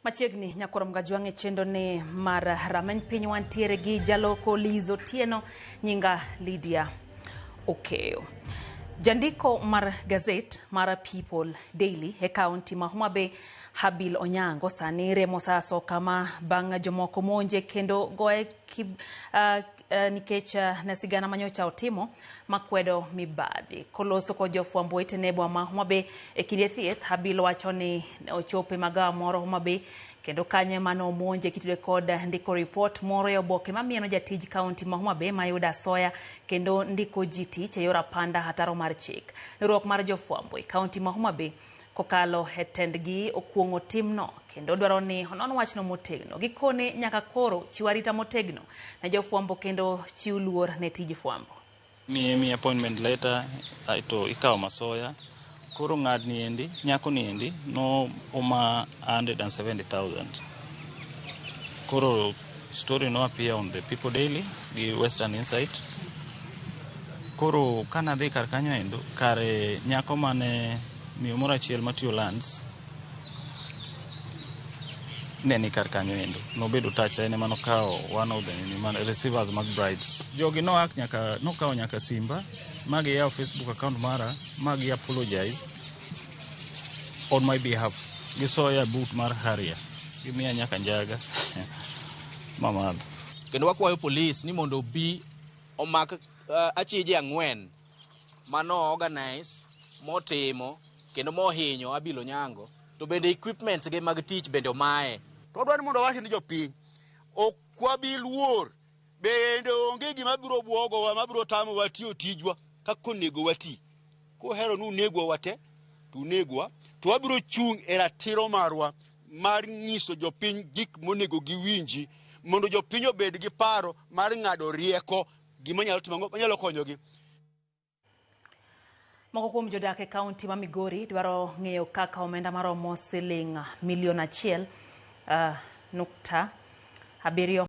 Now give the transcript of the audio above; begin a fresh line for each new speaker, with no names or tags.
Machiegni nyakorom gajwange chendo ne mar rameny piny wantiere gi jaloko Lizo Tieno nyinga Lydia Okeo. Jandiko mar gazet mar People Daily e kaunti ma Homa Bay Habil Onyango sani remo saso kama bang' jomoko monje kendo goe nikech nasigana manyocha otimo makwedo mibadhi. Koloso ko Jafwambo tenebwa ma Homa Bay e kinde thieth, Habil wacho ni ochope magawa moro Homa Bay kendo kanyo mano monje kitude kod ndiko report moro e oboke mamieno jatij kaunti ma Homa Bay mayuda soya kendo ndiko jiti che yora panda hataro mar chik. Riwruok mar Jafwambo e kaunti ma Homa Bay kokalo hetendgi okuongo timno kendo dwaro ni onon wachno motegno gikone nyaka koro chiwarita motegno na Jafwambo kendo chiw luor ne tij fwambo.
Mi appointment letter to ikawo masoya koro ng'adni endi nyako ni endi no oma 170,000. Koro story no appear on the People Daily gi Western Insight. Koro kana dhi kar kanyo endo kare nyako mane miyo moro achiel matiyo lands neni kar kanyo endo nobedo touch ene mano kao one of the receivers mag bribes. Jogi nokawo nyaka simba magi yawo Facebook account mara magi apologize on my behalf. Gisoya boot mar Harrier gimiya nyaka njaga mamalo.
Kendo wakwayo police ni mondo bi omak achije ang'wen mano organize motimo kendo mohinyo Habil Onyango to bende equipments ge mag tich bende omaye.
To dwani mondo wachi ni jopiny okwabi luor bende onge gima biro buogowa mabiro tamo watiyo tijwa kaka onego wati. Kohero nu negwa wate tu negwa to wabiro chung' e ratiro marwa mar nyiso jopiny gik monego giwinji mondo jopiny obed gi paro mar ng'ado rieko gima nyalo konyogi.
Moko kuom jodak e kaunti ma Migori dwaro ng'eyo kaka omenda maromo siling milion 1.7